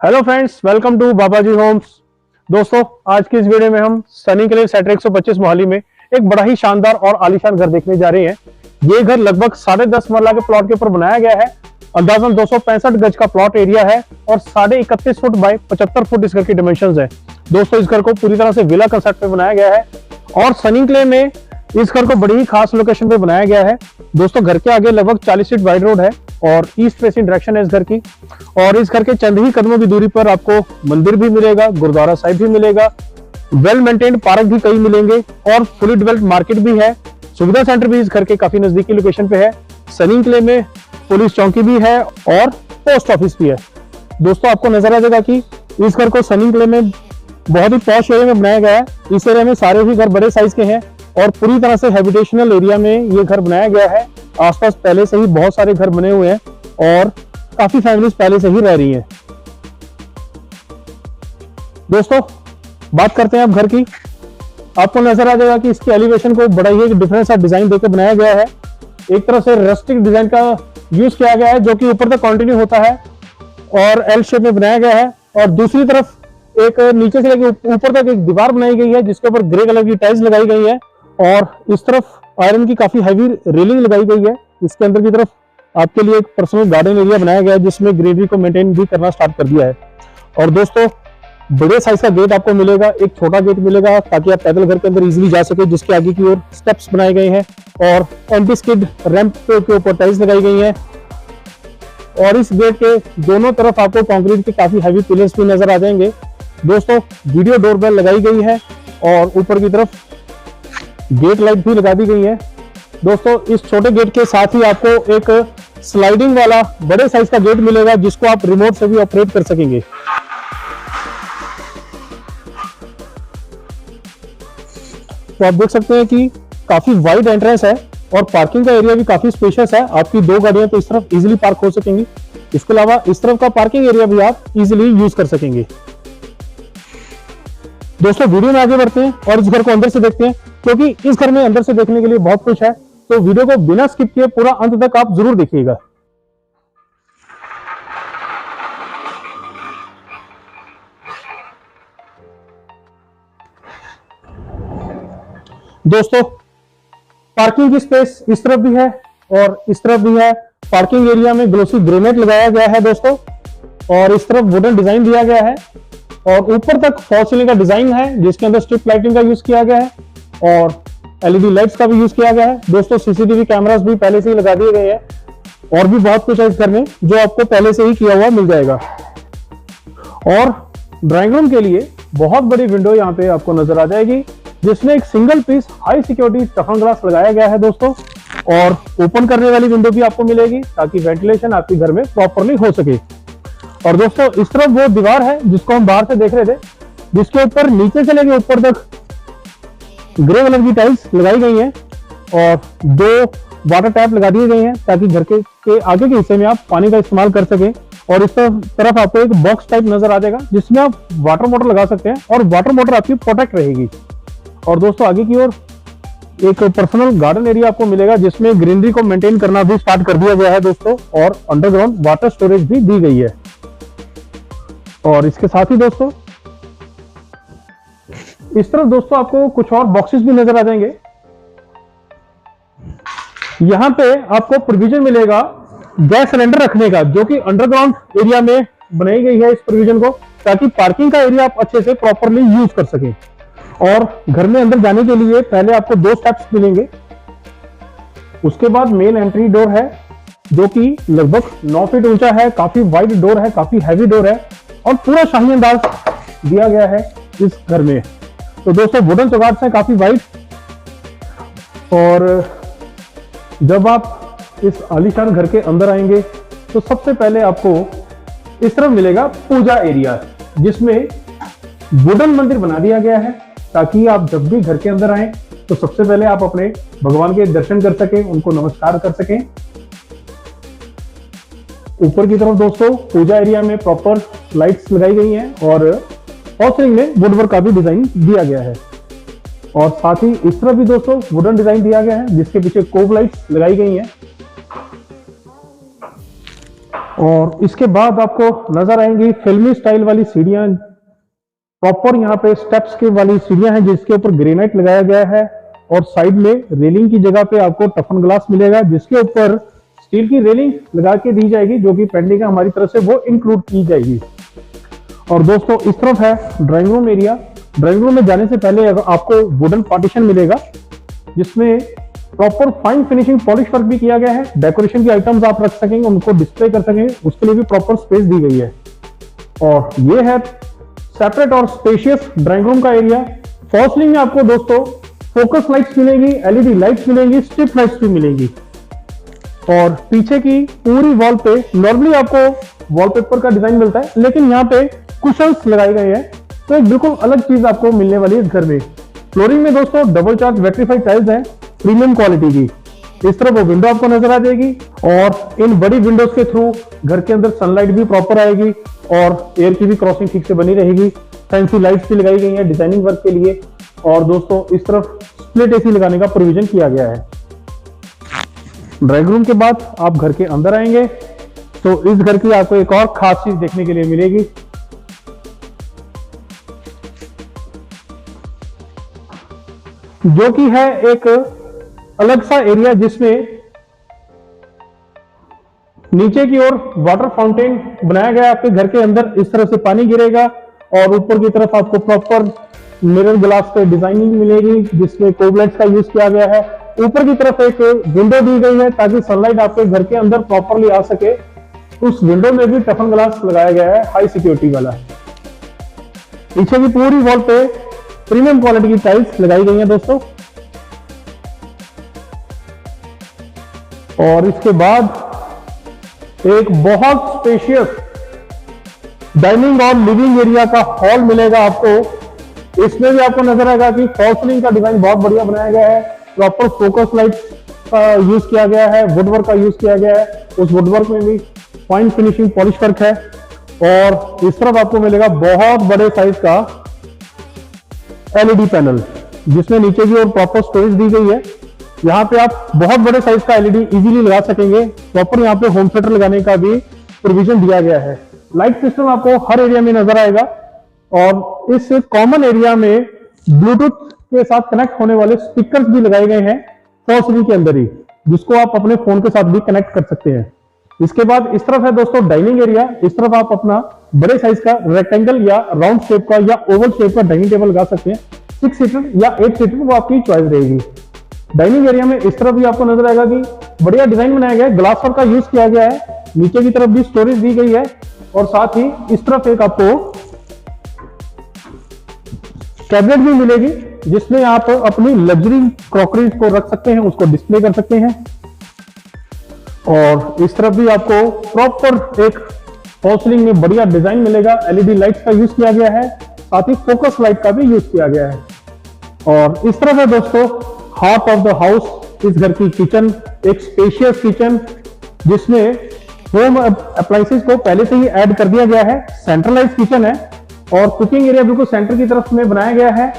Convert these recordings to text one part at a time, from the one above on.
Hello friends, welcome to Babaji Holmes. दोस्तों, आज की इस वीडियो में हम सनी के लिए सेक्टर 125 मोहाली में एक बड़ा ही शानदार और आलीशान घर देखने जा रहे हैं। ये घर लगभग 10.5 मरला के प्लॉट के ऊपर बनाया गया है। अंदाजन 265 गज का प्लॉट एरिया है और 31.5 फुट बाय 75 फुट इस घर की डिमेंशन है। दोस्तों, इस घर को पूरी तरह से विला कंसेप्ट में बनाया गया है और सनी क्ले में इस घर को बड़ी ही खास लोकेशन पे बनाया गया है। दोस्तों, घर के आगे लगभग 40 फीट वाइड रोड है और ईस्ट फेसिंग डायरेक्शन है इस घर की। और इस घर के चंद ही कदमों की दूरी पर आपको मंदिर भी मिलेगा, गुरुद्वारा साहिब भी मिलेगा, वेल मेंटेन्ड पार्क भी कई मिलेंगे और फुली डेवलप्ड मार्केट भी है। सुविधा सेंटर भी इस घर के काफी नजदीकी लोकेशन पे है। सनी क्ले में पुलिस चौकी भी है और पोस्ट ऑफिस भी है। दोस्तों, आपको नजर आ जाएगा कि इस घर को सनी क्ले में बहुत ही पॉश एरिया में बनाया गया है। इस एरिया में सारे ही घर बड़े साइज के हैं और पूरी तरह से हैबिटेशनल एरिया में ये घर बनाया गया है। आसपास पहले से ही बहुत सारे घर बने हुए हैं और काफी फैमिलीज पहले से ही रह रही हैं। दोस्तों, बात करते हैं अब घर की। आपको नजर आ जाएगा कि इसके एलिवेशन को बड़ा ही एक डिफरेंट सा डिजाइन देकर बनाया गया है। एक तरह से रस्टिक डिजाइन का यूज किया गया है जो कि ऊपर तक कंटिन्यू होता है और एल शेप में बनाया गया है। और दूसरी तरफ एक नीचे से लेकर ऊपर तक एक दीवार बनाई गई है जिसके ऊपर ग्रे कलर की टाइल्स लगाई गई है और इस तरफ आयरन की काफी हैवी रेलिंग लगाई गई है। इसके अंदर की तरफ आपके लिए एक पर्सनल गार्डन एरिया बनाया गया है जिसमें ग्रीनरी को मेंटेन भी करना स्टार्ट कर दिया है। और दोस्तों, बड़े साइज का गेट आपको मिलेगा, एक छोटा गेट मिलेगा ताकि आप पैदल घर के अंदर इजीली जा सके, जिसके आगे की ओर स्टेप्स बनाए गए हैं और एंटी स्किड रैंप के ऊपर टाइल्स लगाई गई हैं। और इस गेट के दोनों तरफ आपको कंक्रीट के काफी हैवी पिलर्स भी नजर आ जाएंगे। दोस्तों, वीडियो डोरबेल लगाई गई है और ऊपर की तरफ गेट लाइट भी लगा दी गई है। दोस्तों, इस छोटे गेट के साथ ही आपको एक स्लाइडिंग वाला बड़े साइज का गेट मिलेगा जिसको आप रिमोट से भी ऑपरेट कर सकेंगे। तो आप देख सकते हैं कि काफी वाइड एंट्रेंस है और पार्किंग का एरिया भी काफी स्पेशियस है। आपकी दो गाड़ियां तो इस तरफ इजीली पार्क हो सकेंगी। इसके अलावा इस तरफ का पार्किंग एरिया भी आप इजीली यूज कर सकेंगे। दोस्तों, वीडियो में आगे बढ़ते हैं और इस घर को अंदर से देखते हैं क्योंकि इस घर में अंदर से देखने के लिए बहुत कुछ है। तो वीडियो को बिना स्किप किए पूरा अंत तक आप जरूर देखिएगा। दोस्तों, पार्किंग की स्पेस इस तरफ भी है और इस तरफ भी है। पार्किंग एरिया में ग्लोसी ग्रेनाइट लगाया गया है दोस्तों और इस तरफ वुडन डिजाइन दिया गया है और ऊपर तक फॉल सीलिंग का डिजाइन है जिसके अंदर स्ट्रिप लाइटिंग का यूज किया गया है और एलईडी लाइट्स का भी यूज किया गया है। दोस्तों, सीसीटीवी कैमरास भी पहले से ही लगा दिए गए हैं और भी बहुत कुछ है इस घर में जो आपको पहले से ही किया हुआ मिल जाएगा। और ड्राइंग रूम के लिए बहुत बड़ी विंडो यहाँ पे आपको नजर आ जाएगी जिसमें एक single piece high security टफन glass लगाया गया है दोस्तों। और ओपन करने वाली विंडो भी आपको मिलेगी ताकि वेंटिलेशन आपके घर में प्रॉपरली हो सके। और दोस्तों, इस तरफ वो दीवार है जिसको हम बाहर से देख रहे थे जिसके ऊपर नीचे से लेकर ऊपर तक ग्रे कलर की टाइल्स लगाई गई हैं और दो वाटर टैप लगा दिए गए हैं ताकि घर के आगे के हिस्से में आप पानी का इस्तेमाल कर सकें। और इस तरफ आपको एक बॉक्स टाइप नजर आ जाएगा जिसमें आप वाटर मोटर लगा सकते हैं और वाटर मोटर आपकी प्रोटेक्ट रहेगी। और दोस्तों, आगे की ओर एक पर्सनल गार्डन एरिया आपको मिलेगा जिसमें ग्रीनरी को मेंटेन करना भी स्टार्ट कर दिया गया है दोस्तों और अंडरग्राउंड वाटर स्टोरेज भी दी गई है। और इसके साथ ही दोस्तों, इस तरफ दोस्तों आपको कुछ और बॉक्सेस भी नजर आ जाएंगे। यहां पे आपको प्रोविजन मिलेगा गैस सिलेंडर रखने का जो कि अंडरग्राउंड एरिया में बनाई गई है इस प्रोविजन को ताकि पार्किंग का एरिया आप अच्छे से प्रॉपरली यूज कर सकें। और घर में अंदर जाने के लिए पहले आपको दो स्टेप्स मिलेंगे। उसके बाद मेन एंट्री डोर है जो कि लगभग 9 फीट ऊंचा है, काफी वाइड डोर है, काफी हैवी डोर है और पूरा शाही अंदाज दिया गया है इस घर में। तो दोस्तों, वुडन चौगाट्स हैं काफी वाइड। और जब आप इस आलीशान घर के अंदर आएंगे तो सबसे पहले आपको इस तरफ मिलेगा पूजा एरिया जिसमें वुडन मंदिर बना दिया गया है ताकि आप जब भी घर के अंदर आए तो सबसे पहले आप अपने भगवान के दर्शन कर सकें, उनको नमस्कार कर सकें। ऊपर की तरफ दोस्तों पूजा एरिया में प्रॉपर लाइट्स लगाई गई हैं और फॉल सीलिंग में वुडवर्क का भी डिजाइन दिया गया है। और साथ ही इस तरफ भी दोस्तों वुडन डिजाइन दिया गया है जिसके पीछे कोव लाइट्स लगाई गई हैं। और इसके बाद आपको नजर आएंगी फिल्मी स्टाइल वाली सीढ़ियां। प्रॉपर यहाँ पे स्टेप्स के वाली सीढ़ियां हैं जिसके ऊपर ग्रेनाइट लगाया गया है और साइड में रेलिंग की जगह पे आपको टफन ग्लास मिलेगा जिसके ऊपर स्टील की रेलिंग लगा के दी जाएगी जो कि पेंडिंग है हमारी तरफ से वो इंक्लूड की जाएगी। और दोस्तों इस तरफ है drawing room area. Drawing room में जाने से पहले आपको वुडन पार्टीशन मिलेगा जिसमें proper fine finishing polish work भी किया गया है। डेकोरेशन की आइटम्स आप रख सकेंगे, उनको डिस्प्ले कर सकेंगे, उसके लिए भी प्रॉपर स्पेस दी गई है। और ये है सेपरेट और स्पेशियस ड्राइंग रूम का एरिया। फॉल सीलिंग में आपको दोस्तों फोकस लाइट्स मिलेंगी, एलईडी लाइट्स मिलेंगी, स्ट्रिप लाइट्स भी मिलेंगी। और पीछे की पूरी वॉल पे नॉर्मली आपको वॉलपेपर का डिजाइन मिलता है लेकिन यहाँ पे कुशन्स लगाए गए हैं तो एक बिल्कुल अलग चीज आपको मिलने वाली है इस घर में। फ्लोरिंग में दोस्तों डबल चार्ज वेट्रीफाइड टाइल्स हैं प्रीमियम क्वालिटी की। इस तरह वो विंडो आपको नजर आ जाएगी और इन बड़ी विंडोज के थ्रू घर के अंदर सनलाइट भी प्रॉपर आएगी और एयर की भी क्रॉसिंग ठीक से बनी रहेगी। फैंसी लाइट्स भी लगाई गई हैं डिजाइनिंग वर्क के लिए। और दोस्तों इस तरफ स्प्लिट एसी लगाने का प्रोविजन किया गया है। ड्राइंग रूम के बाद आप घर के अंदर आएंगे तो इस घर की आपको एक और खास चीज देखने के लिए मिलेगी। जो कि है एक अलग सा एरिया जिसमें नीचे की ओर वाटर फाउंटेन बनाया गया है। आपके घर के अंदर इस तरह से पानी गिरेगा और ऊपर की तरफ आपको प्रॉपर मिरर ग्लास पे डिजाइनिंग मिलेगी जिसमें कोबलेट्स का यूज किया गया है। ऊपर की तरफ एक विंडो दी गई है ताकि सनलाइट आपके घर के अंदर प्रॉपरली आ सके। उस विंडो में भी टफन ग्लास लगाया गया है हाई सिक्योरिटी वाला। पीछे की पूरी वॉल पे प्रीमियम क्वालिटी की टाइल्स लगाई गई हैं दोस्तों। और इसके बाद एक बहुत स्पेशियस डाइनिंग और लिविंग एरिया का हॉल मिलेगा आपको। इसमें भी आपको नजर आएगा कि फॉल सीलिंग का डिजाइन बहुत बढ़िया बनाया गया है। प्रॉपर फोकस लाइट का यूज किया गया है, वुडवर्क का यूज किया गया है। उस वुडवर्क में भी फाइन फिनिशिंग पॉलिश वर्क है। और इस तरफ आपको मिलेगा बहुत बड़े साइज का एलईडी पैनल जिसमें नीचे की ओर प्रॉपर स्टोरेज दी गई है। यहाँ पे आप बहुत बड़े साइज का एलईडी इजीली लगा सकेंगे। प्रॉपर यहाँ पे होम थिएटर लगाने का भी प्रोविजन दिया गया है। लाइट सिस्टम आपको हर एरिया में नजर आएगा। और इस कॉमन एरिया में ब्लूटूथ के साथ कनेक्ट होने वाले स्पीकर्स भी लगाए गए हैं फॉल सीलिंग के अंदर ही, जिसको आप अपने फोन के साथ भी कनेक्ट कर सकते हैं। इसके बाद इस तरफ है दोस्तों डाइनिंग एरिया। इस तरफ आप अपना बड़े साइज का रेक्टेंगल या राउंड शेप का या ओवल शेप का डाइनिंग टेबल लगा सकते हैं। 6 सीटर या 8 सीटर वो आपकी चॉइस रहेगी। डाइनिंग एरिया में इस तरफ भी आपको नजर आएगा कि बढ़िया डिजाइन बनाया गया है, ग्लास वर्क का यूज किया गया है। नीचे की तरफ भी स्टोरेज दी गई है और साथ ही इस तरफ एक आपको कैबिनेट भी मिलेगी जिसमें आप अपनी लग्जरी क्रॉकरीज को रख सकते हैं, उसको डिस्प्ले कर सकते हैं। और इस तरफ भी आपको प्रॉपर एक फॉल सीलिंग में बढ़िया डिजाइन मिलेगा। एलईडी लाइट्स का यूज किया गया है, साथ ही फोकस लाइट का भी यूज किया गया है। और इस तरफ है दोस्तों हार्ट ऑफ द हाउस, इस घर की किचन, एक स्पेशियस किचन जिसमें होम अप्लायंसेस को पहले से ही ऐड कर दिया गया है। सेंट्रलाइज किचन है और कुकिंग एरिया बिल्कुल सेंटर की तरफ में बनाया गया है।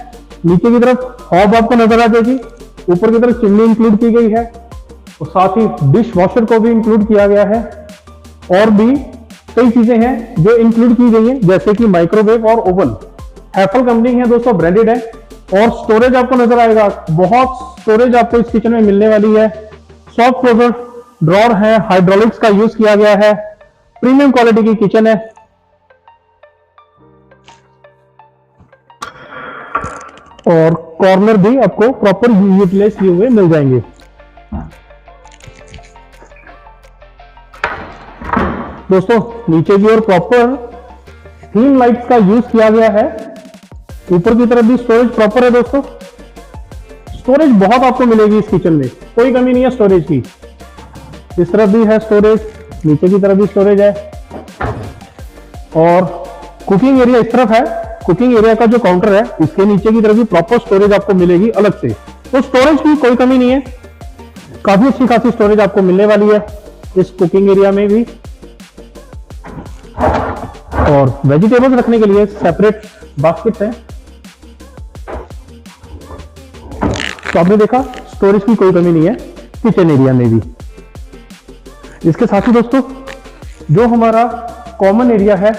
नीचे की तरफ हॉब आपको नजर आ जाएगी, ऊपर की तरफ चिमनी इंक्लूड की गई है और साथ ही डिश वॉशर को भी इंक्लूड किया गया है। और भी कई चीजें हैं जो इंक्लूड की गई हैं जैसे कि माइक्रोवेव और ओवन। हैफल कंपनी है दोस्तों, ब्रांडेड है। और स्टोरेज आपको नजर आएगा, बहुत स्टोरेज आपको इस किचन में मिलने वाली है। सॉफ्ट क्लोजर ड्रॉर है, हाइड्रोलिक्स का यूज किया गया है। प्रीमियम क्वालिटी की किचन है। और कॉर्नर भी आपको प्रॉपर यूटिलाइज किए हुए मिल जाएंगे। दोस्तों नीचे की ओर प्रॉपर थीम लाइट्स का यूज किया गया है। ऊपर की तरफ भी स्टोरेज प्रॉपर है दोस्तों। स्टोरेज बहुत आपको मिलेगी इस किचन में, कोई कमी नहीं है स्टोरेज की। इस तरफ भी है स्टोरेज, नीचे की तरफ भी स्टोरेज है। और कुकिंग एरिया इस तरफ है। कुकिंग एरिया का जो काउंटर है इसके नीचे की तरफ भी प्रॉपर स्टोरेज आपको मिलेगी अलग से। तो स्टोरेज की कोई कमी नहीं है, काफी अच्छी खासी स्टोरेज आपको मिलने वाली है इस कुकिंग एरिया में भी। और वेजिटेबल्स रखने के लिए सेपरेट बास्केट है। तो आपने देखा स्टोरेज की कोई कमी नहीं है किचन एरिया में भी। इसके साथ ही दोस्तों जो हमारा कॉमन एरिया है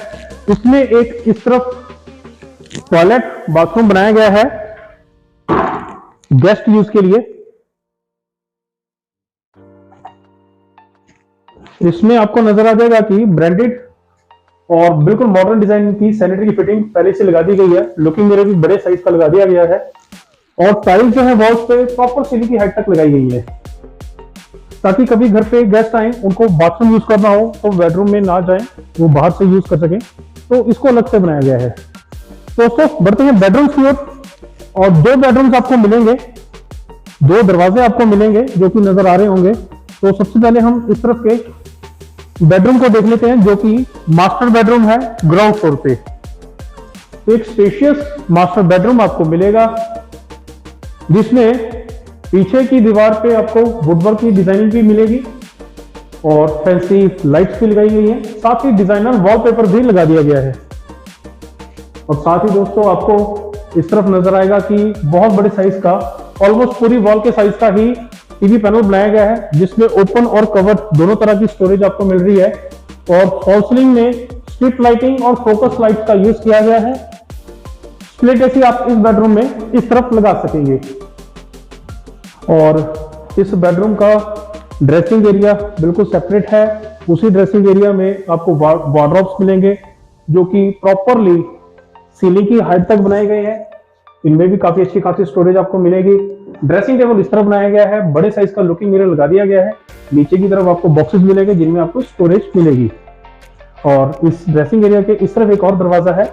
उसमें एक इस तरफ टॉयलेट बाथरूम बनाया गया है गेस्ट यूज के लिए। इसमें आपको नजर आ जाएगा कि ब्रांडेड और बिल्कुल मॉडर्न डिजाइन की सैनिटरी की फिटिंग पहले से लगा दी गई है। लुकिंग मिरर भी बड़े साइज का लगा दिया गया है और टाइल्स जो है वॉल्स पे प्रॉपर सीलिंग की हाइट तक लगाई गई है, ताकि कभी घर पे गेस्ट आए उनको बाथरूम यूज करना हो तो बेडरूम में ना जाए, वो बाहर से यूज कर सके, तो इसको अलग से बनाया गया है। दोस्तों बढ़ते हैं बेडरूम की ओर, और दो बेडरूम्स आपको मिलेंगे, दो दरवाजे आपको मिलेंगे जो कि नजर आ रहे होंगे। तो सबसे पहले हम इस तरफ के बेडरूम को देख लेते हैं, जो कि मास्टर बेडरूम है ग्राउंड फ्लोर पे। एक स्पेशियस मास्टर बेडरूम आपको मिलेगा, जिसमें पीछे की दीवार पे आपको वुडवर्क की डिजाइनिंग भी मिलेगी और फैंसी लाइट्स भी लगाई गई है, साथ ही डिजाइनर वॉलपेपर भी लगा दिया गया है। और साथ ही दोस्तों आपको इस तरफ नजर आएगा कि बहुत बड़े साइज का, ऑलमोस्ट पूरी वॉल के साइज का ही टीवी पैनल बनाया गया है, जिसमें ओपन और कवर दोनों तरह की स्टोरेज आपको मिल रही है। और फॉल सीलिंग में स्ट्रिप लाइटिंग और फोकस लाइट का यूज किया गया है। स्प्लिट एसी आप इस बेडरूम में इस तरफ लगा सकेंगे। और इस बेडरूम का ड्रेसिंग एरिया बिल्कुल सेपरेट है। उसी ड्रेसिंग एरिया में आपको वार्डरोब्स मिलेंगे, जो कि प्रॉपरली सीलिंग की हाइट तक बनाए गए हैं। इनमें भी काफी अच्छी खासी स्टोरेज आपको मिलेगी। ड्रेसिंग टेबल इस तरफ बनाया गया है, बड़े साइज का लुकिंग मिरर लगा दिया गया है। नीचे की तरफ आपको बॉक्सेस मिलेंगे जिनमें आपको स्टोरेज मिलेगी। और इस ड्रेसिंग एरिया के इस तरफ एक और दरवाजा है,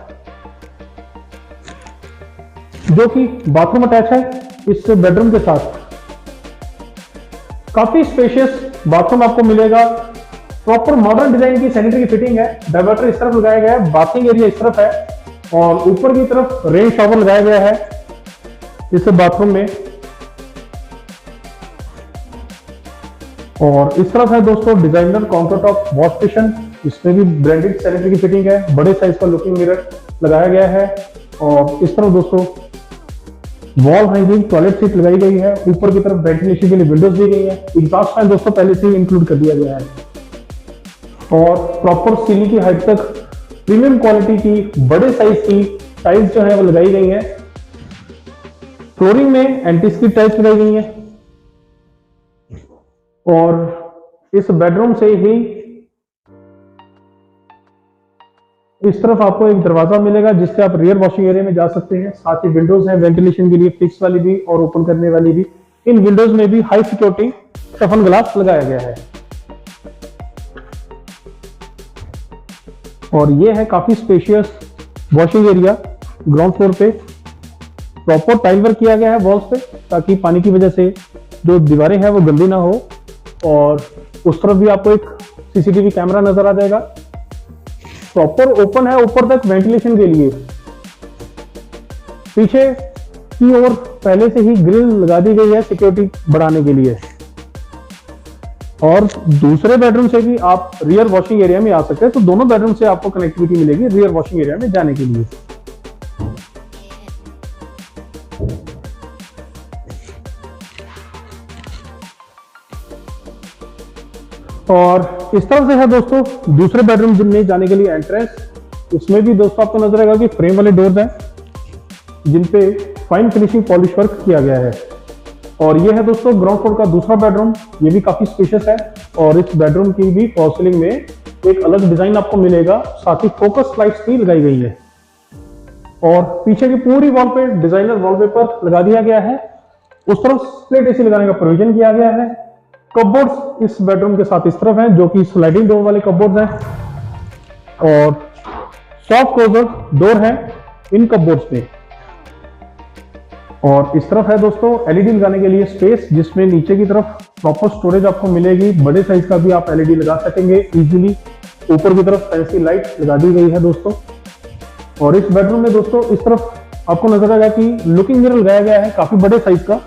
जो कि बाथरूम अटैच है इस बेडरूम के साथ। काफी स्पेशियस बाथरूम आपको मिलेगा, प्रॉपर मॉडर्न डिजाइन की सैनिटरी की फिटिंग है। डाइवर्टर इस तरफ लगाया गया है, बाथिंग एरिया इस तरफ है और ऊपर की तरफ रेन शॉवर लगाया गया है इस बाथरूम में। और इस तरफ है दोस्तों designer counter top wash basin, इसमें भी ब्रांडेड सैनिटरी की फिटिंग है, बड़े साइज का लुकिंग मिरर लगाया गया है। और इस तरफ दोस्तों वॉल हाइजिंग टॉयलेट सीट लगाई गई है, ऊपर की तरफ वेंटिलेशन के लिए विंडोज दी गई है। एग्जॉस्ट फैन दोस्तों पहले से ही इंक्लूड कर दिया गया है। और प्रॉपर सीलिंग की हाइट तक प्रीमियम क्वालिटी की बड़े साइज की टाइल्स जो है वो लगाई गई है। फ्लोरिंग में एंटी स्किड टाइल्स लगाई गई है। और इस बेडरूम से ही इस तरफ आपको एक दरवाजा मिलेगा, जिससे आप रियर वॉशिंग एरिया में जा सकते हैं। साथ ही विंडोज हैं वेंटिलेशन के लिए, फिक्स वाली भी और ओपन करने वाली भी। इन विंडोज में भी हाई सिक्योरिटी सफन ग्लास लगाया गया है। और ये है काफी spacious washing area ground floor पे। प्रॉपर टाइल वर्क किया गया है वॉल्स पे, ताकि पानी की वजह से जो दीवारें हैं वो गंदी ना हो। और उस तरफ भी आपको एक सीसीटीवी कैमरा नजर आ जाएगा। प्रॉपर ओपन है ऊपर तक वेंटिलेशन के लिए। पीछे की ओर पहले से ही ग्रिल लगा दी गई है सिक्योरिटी बढ़ाने के लिए। और दूसरे बेडरूम से भी आप रियर वॉशिंग एरिया में आ सकते हैं, तो दोनों बेडरूम से आपको कनेक्टिविटी मिलेगी रियर वॉशिंग एरिया में जाने के लिए। और इस तरफ से है दोस्तों दूसरे बेडरूम में जाने के लिए एंट्रेंस। इसमें भी दोस्तों आपको नजर आएगा कि फ्रेम वाले डोर्स हैं, जिन पे फाइन फिनिशिंग पॉलिश वर्क किया गया है। और ये है दोस्तों ग्राउंड फ्लोर का दूसरा बेडरूम, ये भी काफी स्पेशियस है। और इस बेडरूम की भी फॉल सीलिंग में एक अलग डिजाइन आपको मिलेगा, साथ ही फोकस लाइट्स भी लगाई गई है। और पीछे की पूरी वॉल पे डिजाइनर वॉलपेपर लगा दिया गया है। उस तरफ स्प्लिट एसी लगाने का प्रोविजन किया गया है। कपबोर्ड्स इस बेडरूम के साथ इस तरफ हैं, जो कि स्लाइडिंग डोर वाले कपबोर्ड्स हैं। और सॉफ्ट क्लोजर डोर है इन कपबोर्ड्स में। और इस तरफ है दोस्तों एलईडी लगाने के लिए स्पेस, जिसमें नीचे की तरफ प्रॉपर स्टोरेज आपको मिलेगी। बड़े साइज का भी आप एलईडी लगा सकेंगे इजीली। ऊपर की तरफ फैंसी लाइट लगा दी गई है दोस्तों। और इस बेडरूम में दोस्तों इस तरफ आपको नजर आएगा कि लुकिंग मिरर लगाया गया है काफी बड़े साइज का।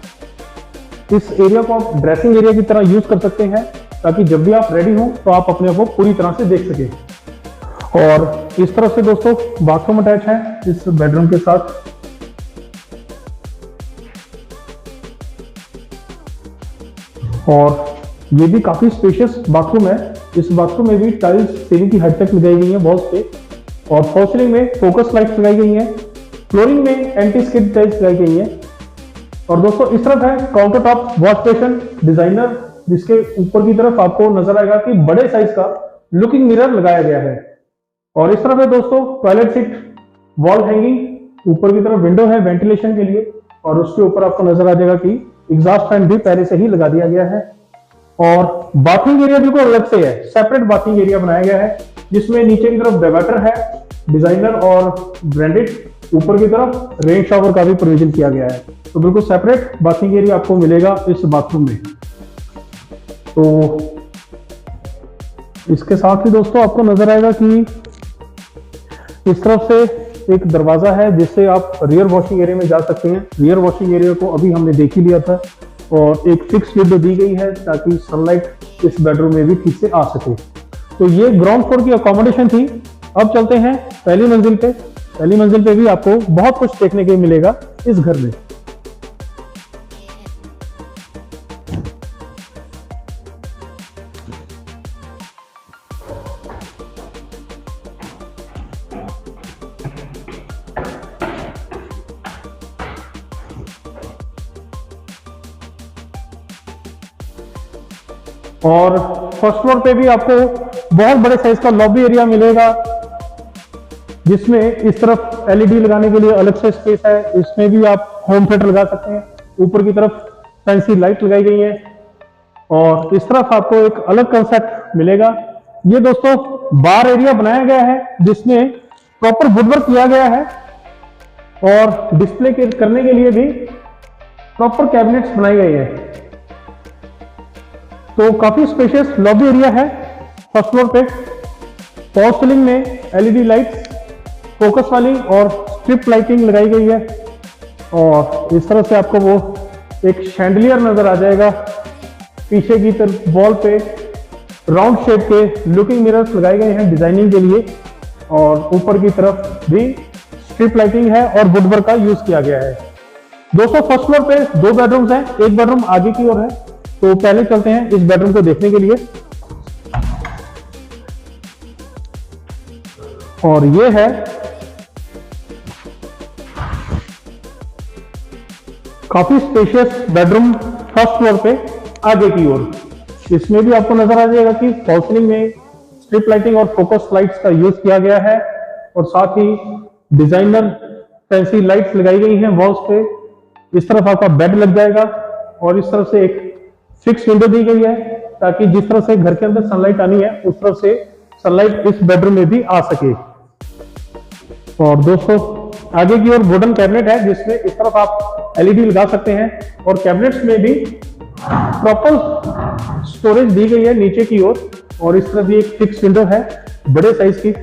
इस एरिया को आप ड्रेसिंग एरिया की तरह यूज कर सकते हैं, ताकि जब भी आप रेडी हो तो आप अपने आप को पूरी तरह से देख सके। और इस तरफ से दोस्तों बाथरूम अटैच है इस बेडरूम के साथ। और ये भी काफी स्पेशियस बाथरूम है। इस बाथरूम में भी टाइल्स सीलिंग की हद तक लगाई गई है वॉल्स पे, और फॉल सीलिंग में फोकस लाइट्स लगाई गई हैं। फ्लोरिंग में एंटी स्किड टाइल्स लगाई गई हैं। और दोस्तों इस तरफ है counter top wash basin designer, जिसके ऊपर की तरफ आपको नजर आएगा कि बड़े साइज का लुकिंग मिरर लगाया गया है। और इस तरफ है दोस्तों टॉयलेट सीट वॉल हैंगिंग, ऊपर की तरफ विंडो है वेंटिलेशन के लिए, और उसके ऊपर आपको नजर आ जाएगा कि एग्जॉस्ट फैन भी पहले से ही लगा दिया गया है। और बाथिंग एरिया बिल्कुल अलग से है, सेपरेट बाथिंग एरिया बनाया गया है, जिसमें नीचे की तरफ डाइवर्टर है डिजाइनर और ब्रांडेड, ऊपर की तरफ रेन शावर का भी प्रोविजन किया गया है। तो बिल्कुल सेपरेट बाथिंग एरिया आपको मिलेगा इस बाथरूम में। तो इसके साथ ही दोस्तों आपको नजर आएगा कि इस तरफ से एक दरवाजा है जिससे आप रियर वॉशिंग एरिया में जा सकते हैं। रियर वॉशिंग एरिया को अभी हमने देख ही लिया था, और एक फिक्स विंडो दी गई है ताकि सनलाइट इस बेडरूम में भी ठीक से आ सके। तो ये ग्राउंड फ्लोर की अकोमोडेशन थी। अब चलते हैं पहली मंजिल पे। पहली मंजिल पे भी आपको बहुत कुछ देखने के मिलेगा इस घर में। और फर्स्ट फ्लोर पे भी आपको बहुत बड़े साइज का लॉबी एरिया मिलेगा, जिसमें इस तरफ एलईडी लगाने के लिए अलग से स्पेस है। इसमें भी आप होम थिएटर लगा सकते हैं। ऊपर की तरफ फैंसी लाइट लगाई गई है, और इस तरफ आपको एक अलग कंसेप्ट मिलेगा। ये दोस्तों बार एरिया बनाया गया है, जिसमें प्रॉपर वुडवर्क किया गया है, और डिस्प्ले करने के लिए भी प्रॉपर कैबिनेट्स बनाए गए हैं। तो काफी स्पेशियस लॉबी एरिया है फर्स्ट फ्लोर पे। फॉल सीलिंग में एलईडी लाइट्स फोकस वाली और स्ट्रिप लाइटिंग लगाई गई है, और इस तरह से आपको वो एक शैंडलियर नजर आ जाएगा। पीछे की तरफ वॉल पे राउंड शेप के लुकिंग मिरर्स लगाए गए हैं डिजाइनिंग के लिए, और ऊपर की तरफ भी स्ट्रिप लाइटिंग है और वुडवर्क का यूज किया गया है। दोस्तों फर्स्ट फ्लोर पे 2 बेडरूम्स हैं, एक बेडरूम आगे की ओर है। तो पहले चलते हैं इस बेडरूम को देखने के लिए। और ये है काफी स्पेशियस बेडरूम फर्स्ट फ्लोर पे आगे की ओर। इसमें भी आपको नजर आ जाएगा कि फॉल सीलिंग में स्ट्रिप लाइटिंग और फोकस लाइट्स का यूज किया गया है, और साथ ही डिजाइनर फैंसी लाइट्स लगाई गई हैं वॉल्स पे। इस तरफ आपका बेड लग जाएगा, और इस तरफ से एक फिक्स विंडो दी गई है ताकि जिस तरह से घर के अंदर सनलाइट आनी है उस तरफ से सनलाइट इस बेडरूम में भी आ सके। और दोस्तों आगे की ओर वुडन कैबिनेट है, जिसमें इस तरफ आप एलईडी लगा सकते हैं, और कैबिनेट्स में भी प्रॉपर स्टोरेज दी गई है नीचे की ओर, और इस तरफ भी एक फिक्स विंडो है बड़े साइज की,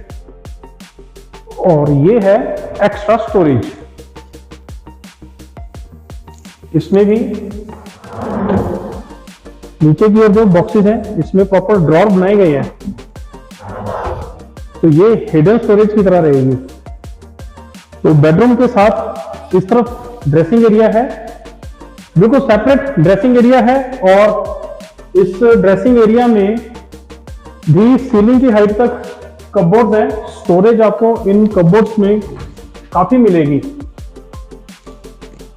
और ये है एक्स्ट्रा स्टोरेज। इसमें भी नीचे की ओर जो बॉक्सेस हैं इसमें प्रॉपर ड्रॉर बनाए गए हैं, तो ये हिडन स्टोरेज की तरह रहेगी। तो बेडरूम के साथ इस तरफ ड्रेसिंग एरिया है, बिल्कुल सेपरेट ड्रेसिंग एरिया है, और इस ड्रेसिंग एरिया में भी सीलिंग की हाइट तक कपबोर्ड्स हैं। स्टोरेज आपको इन कपबोर्ड्स में काफी मिलेगी।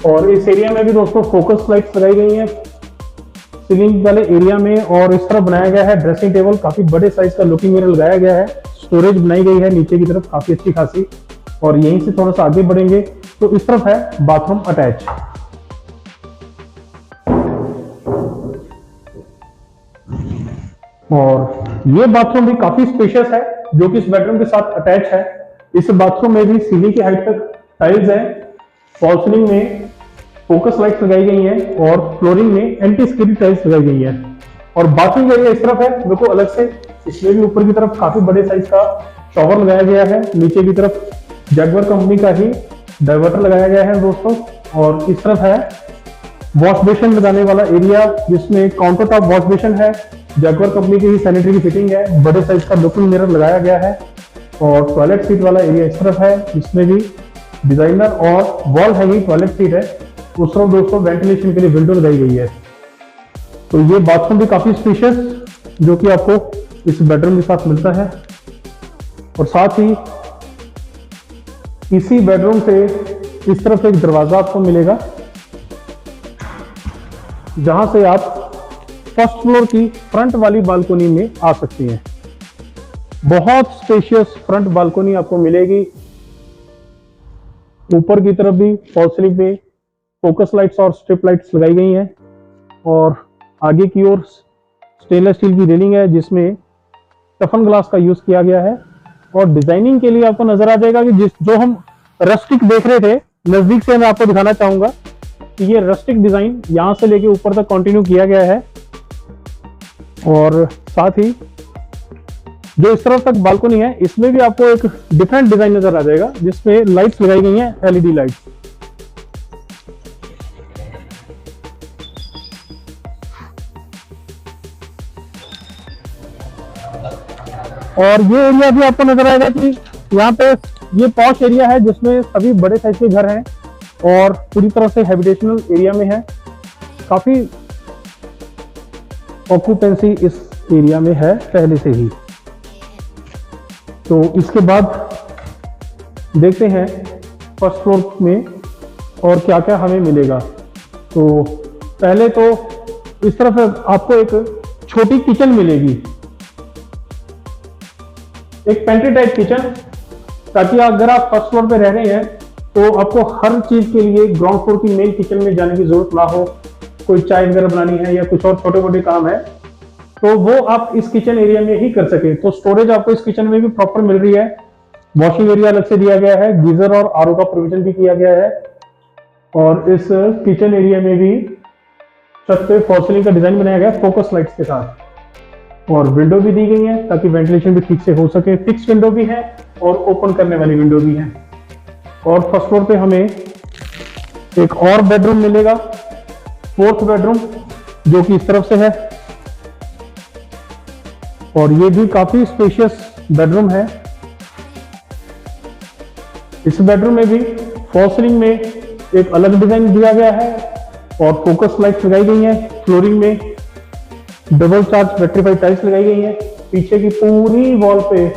और इस एरिया में भी दोस्तों फोकस लाइट्स लगाई गई हैं सीलिंग वाले एरिया में, और इस तरफ बनाया गया है ड्रेसिंग टेबल, काफी बड़े साइज का लुकिंग मिरर लगाया गया है। स्टोरेज बनाई गई है नीचे की तरफ काफी अच्छी खासी, और यहीं से थोड़ा सा आगे बढ़ेंगे तो इस तरफ है बाथरूम अटैच। और ये बाथरूम भी काफी स्पेशियस है, जो कि इस बेडरूम के साथ अटैच है। इस बाथरूम में भी सीलिंग की हाइट तक टाइल्स है, फॉल सीलिंग में फोकस लाइट्स लगाई गई हैं, और फ्लोरिंग में एंटी स्किड टाइल्स लगाई गई हैं। और बाथरूम एरिया इस तरफ है बिल्कुल अलग से, इसमें भी ऊपर की तरफ काफी बड़े साइज का शॉवर लगाया गया है, नीचे की तरफ जैगुआर कंपनी का ही डाइवर्टर लगाया गया है दोस्तों। और इस तरफ है वॉश बेसिन लगाने वाला एरिया, जिसमें काउंटर टॉप वॉश बेसिन है, जैगुआर कंपनी की ही सैनिटरी की फिटिंग है, बड़े साइज का लुकिंग मिरर लगाया गया है। और टॉयलेट सीट वाला एरिया इस तरफ है, इसमें भी डिजाइनर और वॉल हैंगिंग टॉयलेट सीट है। उस तरफ दोस्तों वेंटिलेशन के लिए विंडो लगाई गई है। तो ये बाथरूम भी काफी स्पेशियस, जो कि आपको इस बेडरूम के साथ मिलता है। और साथ ही इसी बेडरूम से इस तरफ एक दरवाजा आपको मिलेगा, जहां से आप फर्स्ट फ्लोर की फ्रंट वाली बालकोनी में आ सकते हैं। बहुत स्पेशियस फ्रंट बालकोनी आपको मिलेगी। ऊपर की तरफ भी फॉल सीलिंग पे फोकस लाइट्स और स्ट्रिप लाइट्स लगाई गई हैं, और आगे की ओर स्टेनलेस स्टील की रेलिंग है जिसमें टफन ग्लास का यूज किया गया है। और डिजाइनिंग के लिए आपको नजर आ जाएगा कि जो हम रस्टिक देख रहे थे, नजदीक से मैं आपको दिखाना चाहूंगा कि ये रस्टिक डिजाइन यहां से लेके ऊपर तक कंटिन्यू किया गया है। और साथ ही जो इस तरफ तक बालकनी है, इसमें भी आपको एक डिफरेंट डिजाइन नजर आ जाएगा जिसमें लाइट्स लगाई गई हैं, एलईडी लाइट्स। और ये एरिया भी आपको नजर आएगा कि यहाँ पे ये पॉश एरिया है जिसमें सभी बड़े साइज के घर हैं और पूरी तरह से हैबिटेशनल एरिया में है। काफी ऑक्यूपेंसी इस एरिया में है पहले से ही। तो इसके बाद देखते हैं फर्स्ट फ्लोर में और क्या क्या हमें मिलेगा। तो पहले तो इस तरफ आपको एक छोटी किचन मिलेगी, एक पेंट्री टाइप किचन, ताकि अगर आप फर्स्ट फ्लोर पे रह रहे हैं तो आपको हर चीज के लिए ग्राउंड फ्लोर की मेन किचन में जाने की जरूरत ना हो। कोई चाय वगैरह बनानी है या कुछ और छोटे मोटे काम है तो वो आप इस किचन एरिया में ही कर सके। तो स्टोरेज आपको इस किचन में भी प्रॉपर मिल रही है। वॉशिंग एरिया अलग से दिया गया है, गीजर और आरओ का प्रोविजन भी किया गया है। और इस किचन एरिया में भी छत पे फॉल सीलिंग का डिजाइन बनाया गया है फोकस लाइट्स के साथ, और विंडो भी दी गई है ताकि वेंटिलेशन भी ठीक से हो सके। फिक्स विंडो भी है और ओपन करने वाली विंडो भी है। और फर्स्ट फ्लोर पे हमें एक और बेडरूम मिलेगा, फोर्थ बेडरूम, जो कि इस तरफ से है। और ये भी काफी स्पेशियस बेडरूम है। इस बेडरूम में भी फॉल सीलिंग में एक अलग डिजाइन दिया गया है और फोकस लाइट्स लगाई गई हैं। फ्लोरिंग में डबल चार्ज वेट्रीफाइड टाइल्स लगाई गई हैं। पीछे की पूरी वॉल पे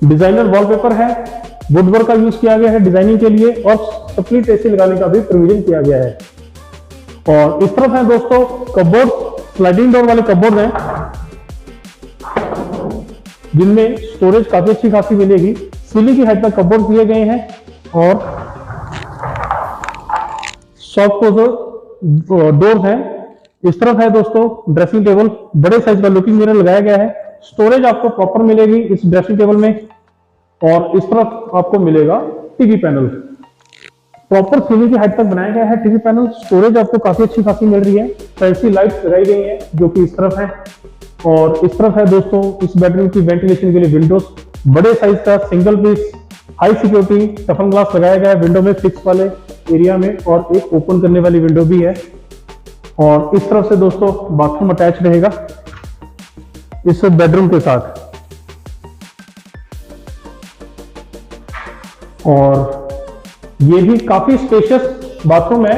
डिजाइनर वॉलपेपर है, वुडवर्क का यूज किया गया है डिजाइनिंग के लिए, और स्प्लिट एसी लगाने का भी प्रोविजन किया गया है। और इस तरफ है दोस्तों कपबोर्ड, स्लाइडिंग डोर वाले कपबोर्ड हैं जिनमें स्टोरेज काफी अच्छी खासी मिलेगी। सीलिंग की हाइट तक कपबोर्ड दिए गए हैं और सॉफ्ट क्लोजर डोर्स हैं। इस तरफ है दोस्तों ड्रेसिंग टेबल, बड़े साइज का लुकिंग मिरर लगाया गया है। स्टोरेज आपको प्रॉपर मिलेगी इस ड्रेसिंग टेबल में। और इस तरफ आपको मिलेगा टीवी पैनल, प्रॉपर सीलिंग की हाइट तक बनाया गया है टीवी पैनल। स्टोरेज आपको काफी अच्छी खासी मिल रही है। फैंसी लाइट्स लगाई गई हैं जो कि इस तरफ है। और इस तरफ है दोस्तों इस बेडरूम की वेंटिलेशन के लिए विंडोज, बड़े साइज का single piece high security टफन glass लगाया गया है विंडो में फिक्स वाले एरिया में, और एक ओपन करने वाली विंडो भी है। और इस तरफ से दोस्तों बाथरूम अटैच रहेगा इस बेडरूम के साथ। और ये भी काफी स्पेशियस बाथरूम है।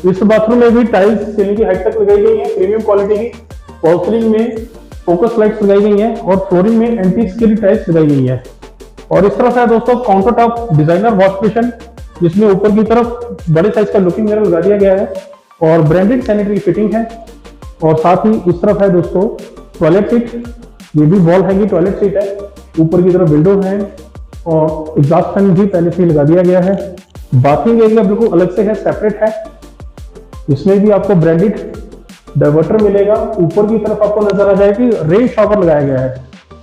इस बाथरूम में भी टाइल्स सीलिंग की हाइट तक लगाई गई है प्रीमियम क्वालिटी की। फॉल सीलिंग में फोकस लाइट्स लगाई गई हैं और फ्लोरिंग में एंटीक स्टील टाइल्स लगाई गई है। और इस तरफ है दोस्तों counter top designer wash basin, जिसमें ऊपर की तरफ बड़े साइज का लुकिंग मिरर लगा दिया गया है और ब्रांडेड सैनिटरी फिटिंग है। और साथ ही इस तरफ है दोस्तों टॉयलेट सीट, ये भी वॉल हैंगिंग टॉयलेट सीट है। ऊपर की तरफ विंडो है और एग्जॉस्ट फैन भी पहले से ही लगा दिया गया है। बाथिंग एरिया बिल्कुल अलग से है, सेपरेट है। इसमें भी आपको ब्रांडेड डाइवर्टर मिलेगा। ऊपर की तरफ आपको नजर आ जाएगा कि रेन शॉवर लगाया गया है।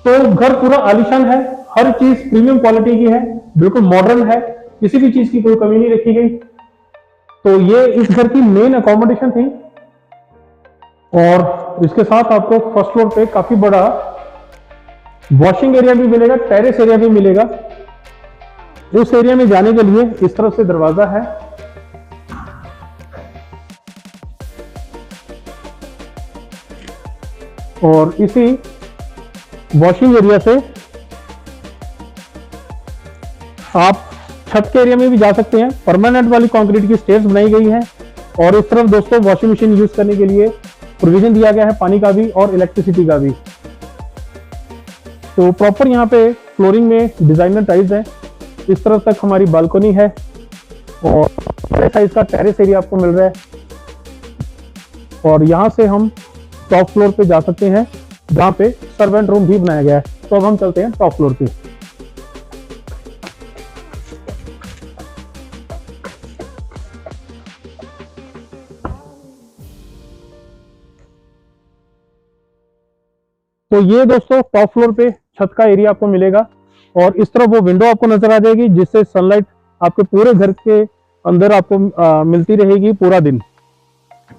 तो घर पूरा आलीशान है, हर चीज प्रीमियम क्वालिटी की है, बिल्कुल मॉडर्न है, किसी भी चीज की कोई कमी नहीं रखी गई। तो ये इस घर की मेन अकोमोडेशन थी। और इसके साथ आपको फर्स्ट फ्लोर पे काफी बड़ा वॉशिंग एरिया भी मिलेगा, टेरेस एरिया भी मिलेगा। उस एरिया में जाने के लिए इस तरफ से दरवाजा है। और इसी वॉशिंग एरिया से आप छत के एरिया में भी जा सकते हैं। परमानेंट वाली कंक्रीट की स्टेयर्स बनाई गई हैं। और इस तरफ दोस्तों वॉशिंग मशीन यूज करने के लिए प्रोविजन दिया गया है पानी का भी और इलेक्ट्रिसिटी का भी। तो प्रॉपर यहाँ पे फ्लोरिंग में डिजाइनर टाइल्स है। इस तरफ तक हमारी बालकनी है और बड़े साइज का टेरेस एरिया आपको मिल रहा है। और यहाँ से हम टॉप फ्लोर पे जा सकते हैं जहाँ पे सर्वेंट रूम भी बनाया गया है। तो अब हम चलते हैं टॉप फ्लोर पे। तो ये दोस्तों टॉप फ्लोर पे छत का एरिया आपको मिलेगा और इस तरफ वो विंडो आपको नजर आ जाएगी जिससे सनलाइट आपके पूरे घर के अंदर आपको मिलती रहेगी पूरा दिन।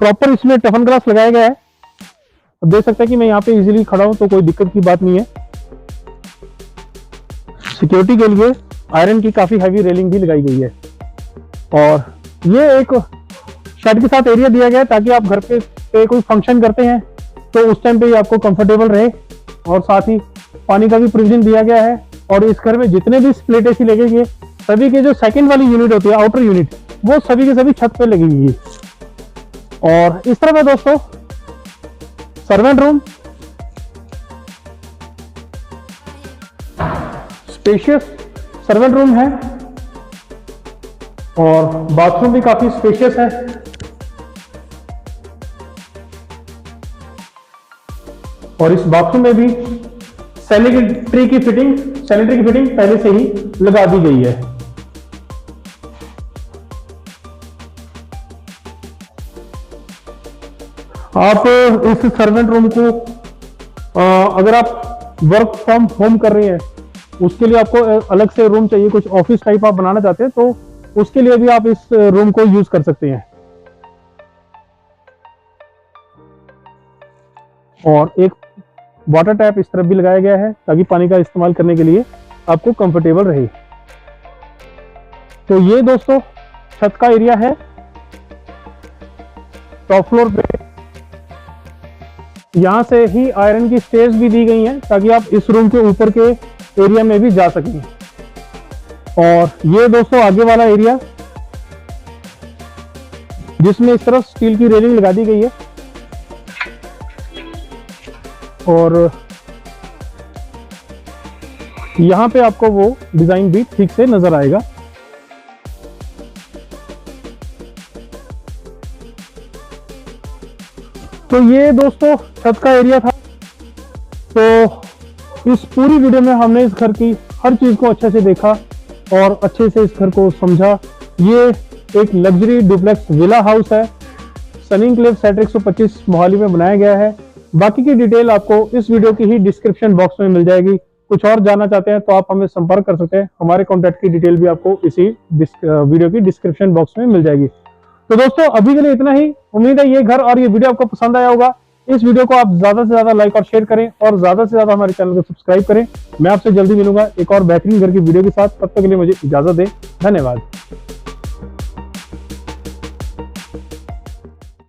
प्रॉपर इसमें टफन ग्लास लगाया गया है। देख सकते हैं कि मैं यहाँ पे इजीली खड़ा हूं तो कोई दिक्कत की बात नहीं है। सिक्योरिटी के लिए आयरन की काफी हैवी रेलिंग भी लगाई गई है और ये एक शेड के साथ एरिया दिया गया है ताकि आप घर पे कोई फंक्शन करते हैं तो उस टाइम पे ही आपको कंफर्टेबल रहे। और साथ ही पानी का भी प्रोविजन दिया गया है और इस घर में जितने भी स्प्लिट एसी लगेंगे सभी के जो सेकंड वाली यूनिट होती है आउटर यूनिट वो सभी के सभी छत पे लगेगी। और इस तरह है दोस्तों servant room, spacious servant room है और बाथरूम भी काफी स्पेशियस है। और इस बाथरूम में भी सैनिटरी की फिटिंग पहले से ही लगा दी गई है। आप इस सर्वेंट रूम को अगर आप वर्क फ्रॉम होम कर रहे हैं उसके लिए आपको अलग से रूम चाहिए, कुछ ऑफिस टाइप आप बनाना चाहते हैं तो उसके लिए भी आप इस रूम को यूज कर सकते हैं। और एक वाटर टैप इस तरफ भी लगाया गया है ताकि पानी का इस्तेमाल करने के लिए आपको कंफर्टेबल रहे। तो ये दोस्तों छत का एरिया है। टॉप फ्लोर पे यहां से ही आयरन की स्टेयर्स भी दी गई हैं ताकि आप इस रूम के ऊपर के एरिया में भी जा सकें। और ये दोस्तों आगे वाला एरिया जिसमें इस तरफ स्टील की रेलिंग लगा दी गई है और यहां पे आपको वो डिजाइन भी ठीक से नजर आएगा। तो ये दोस्तों छत का एरिया था। तो इस पूरी वीडियो में हमने इस घर की हर चीज को अच्छे से देखा और अच्छे से इस घर को समझा। ये एक लग्जरी डुप्लेक्स विला हाउस है, सनी एन्क्लेव सेक्टर 125 मोहाली में बनाया गया है। बाकी की डिटेल आपको इस वीडियो की ही डिस्क्रिप्शन बॉक्स में मिल जाएगी। कुछ और जानना चाहते हैं तो आप हमें संपर्क कर सकते हैं। हमारे कॉन्टैक्ट की डिटेल भी आपको इसी वीडियो की डिस्क्रिप्शन बॉक्स में मिल जाएगी। तो दोस्तों अभी के लिए इतना ही। उम्मीद है ये घर और ये वीडियो आपको पसंद आया होगा। इस वीडियो को आप ज्यादा से ज्यादा लाइक और शेयर करें और ज्यादा से ज्यादा हमारे चैनल को सब्सक्राइब करें। मैं आपसे जल्दी मिलूंगा एक और बेहतरीन घर की वीडियो के साथ। तब तक के लिए मुझे इजाजत दें। धन्यवाद।